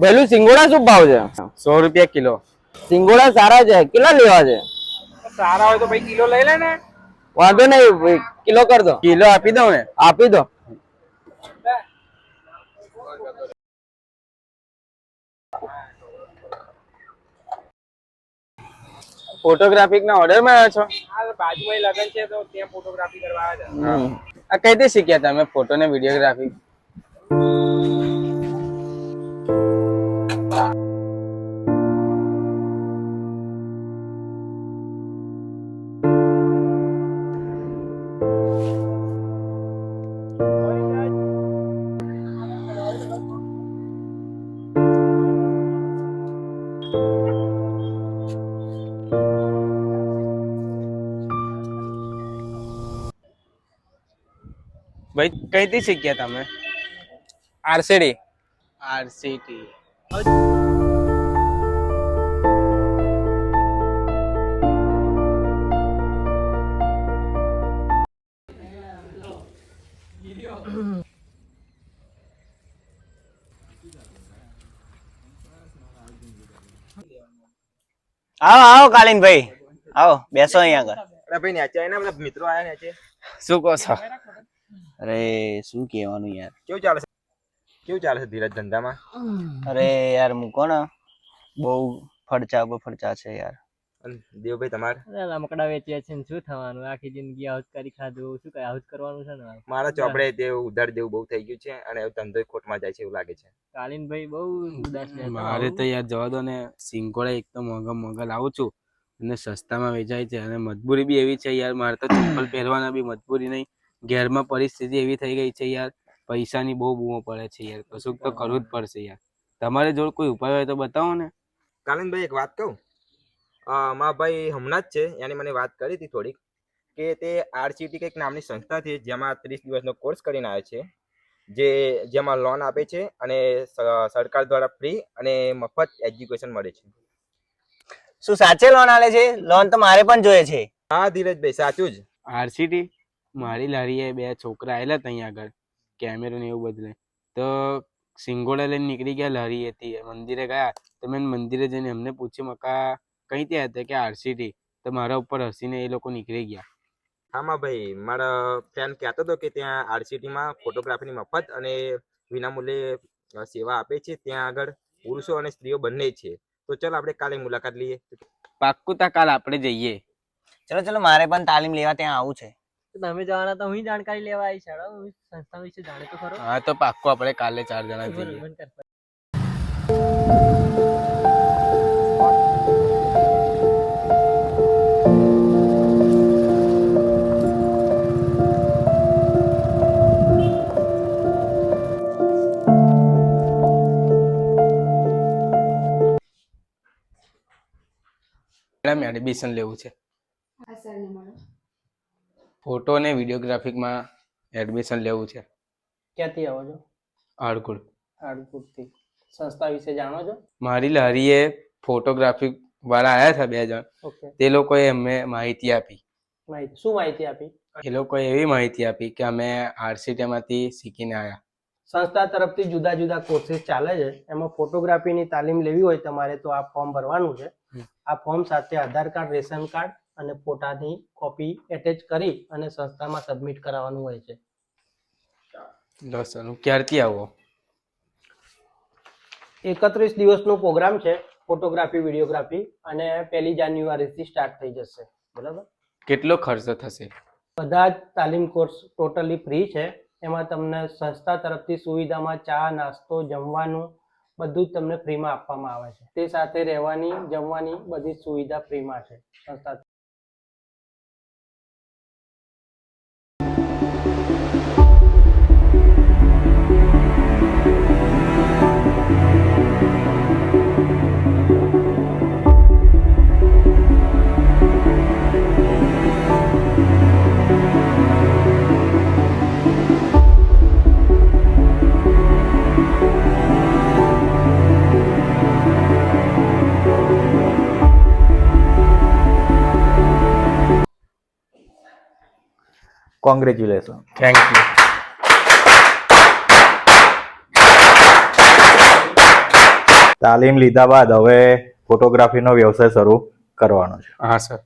ભેલું સિંગોડા શું ભાવ છે? 100 રૂપિયા કિલો. સિંગોડા સારા છે, કેટલા લેવા છે? સારા હોય તો ભાઈ કિલો લઈ લે ને. વાંધો નહીં, કિલો કર દો. કિલો આપી દઉં ને? આપી દો. ફોટોગ્રાફિક ના ઓર્ડર માં આવ્યા છો? હા, બાજુમાં લગન છે તો ત્યાં ફોટોગ્રાફી કરવા આવ્યા છે. આ કઈથી શીખ્યા તમે ફોટો ને વિડીયોગ્રાફી? ભાઈ કઈથી શીખ્યા તમે? આરસીડી. આરસીટી. આવો આવો કાલીનભાઈ, આવો બેસો અહીંયા આગળ. અરે ભાઈ નેચે આવીને બધા મિત્રો આયા નેચે. શું કહો છો? અરે શું કહેવાનું યાર. કેવું ચાલે છે ધીરજ ધંધામાં? અરે યાર મૂકો ને, બહુ ફડચા છે યાર. અને દેવભાઈ તમારે? રમકડા વેચ્યા છે ને શું થવાનું, આખી જિંદગી આવું કરી ખાધું, શું કઈ આવું કરવાનું છે ને. મારા ચોપડે દેવ ઉધાર દેવું બહુ થઈ ગયું છે અને ધંધો ખોટમાં જાય છે એવું લાગે છે. કાલીનભાઈ બહુ ઉદાસ છે. મારે તો યાર જવા દો ને, સિંગોડા એક તો મોંઘા લાવું છું અને સસ્તામાં વેચાય છે અને મજબૂરી બી એવી છે યાર, મારે તો ચપ્પલ પહેરવાના બી મજબૂરી નહીં. ઘેરમાં પરિસ્થિતિ એવી થઈ ગઈ છે યાર, પૈસાની બહુ બૂમો પડે છે યાર, કશુંક તો કરવું જ પડશે યાર. તમારે જોડે કોઈ ઉપાય હોય તો બતાવો ને. કાલીનભાઈ એક વાત કહું, મારા ભાઈ હમણાં જ છે એની મને વાત કરી હતી થોડીક, કે તે આરસીટી કંઈક નામની સંસ્થા છે જેમાં 30 દિવસનો કોર્સ કરીને આવે છે, જેમાં લોન આપે છે અને સરકાર દ્વારા ફ્રી અને મફત એજ્યુકેશન મળે છે. શું સાચે લોન આલે છે? લોન તો મારે પણ જોઈએ છે. હા ધીરજભાઈ, સાચું જ. આરસીટી મારી લારીએ 2 છોકરા આવેલા હતા અહીંયા આગળ કેમેરો ને એવું બદલે, તો સિંગોડા લઈને નીકળી ગયા. લારી હતી, મંદિરે ગયા તો મેં મંદિરે જઈને એમને પૂછ્યું મકા કઈ ત્યાં હતા કે આરસીટી, તો મારા ઉપર હસીને એ લોકો નીકળી ગયા. હા ભાઈ, મારા ફ્રેન્ડ કહેતો હતો કે ત્યાં આરસીટીમાં ફોટોગ્રાફીની મફત અને વિનામૂલ્યે સેવા આપે છે. ત્યાં આગળ પુરુષો અને સ્ત્રીઓ બંને છે. તો ચાલ આપણે કાલે મુલાકાત લઈએ. પાક્કું તા કાલ આપણે જઈએ. ચલો મારે પણ તાલીમ લેવા ત્યાં આવું છે. તમે જવાના તો હું જાણકારી લેવા આવી છે, હું સંસ્થા વિશે જાણે તો ખરો. હા તો પાક્કું આપણે કાલે 4 જણા જઈએ. એડમિશન લેવું છે. ફોટો અને વિડીયોગ્રાફીમાં એડમિશન લેવું છે. ક્યાંથી આવો છો? આડકુડથી. સંસ્થા વિશે જાણો છો? મારી લારીએ ફોટોગ્રાફી વાળા આવ્યા હતા 2 જણ. ઓકે. તે લોકોએ અમને માહિતી આપી. શું માહિતી આપી? એ લોકોએ એવી માહિતી આપી કે અમે આરસીટી માંથી શીખીને આવ્યા. સંસ્થા તરફથી જુદા જુદા કોર્सेस ચાલે છે, એમાં ફોટોગ્રાફીની તાલીમ લેવી હોય તમારે તો આ ફોર્મ ભરવાનું છે. આ ફોર્મ સાથે આધાર કાર્ડ, રેશન કાર્ડ અને ફોટાની કોપી એટેચ કરી અને સંસ્થામાં સબમિટ કરાવવાનું હોય છે. ક્યારથી આવો? 31 દિવસનો પ્રોગ્રામ છે, ફોટોગ્રાફી વિડીયોગ્રાફી, અને 1 જાન્યુઆરીથી સ્ટાર્ટ થઈ જશે. બરાબર. કેટલો ખર્ચો થશે? બધા જ તાલીમ કોર્સ ટોટલી ફ્રી છે. એમાં તમને સંસ્થા તરફથી સુવિધામાં ચા, નાસ્તો, જમવાનું બધું જ તમને ફ્રીમાં આપવામાં આવે છે. તે સાથે રહેવાની, જમવાની બધી સુવિધા ફ્રીમાં છે સંસ્થા. કોંગ્રેચ્યુલેશન. Thank you. તાલીમ લીધા બાદ હવે ફોટોગ્રાફીનો વ્યવસાય શરૂ કરવાનો છે. હા સર.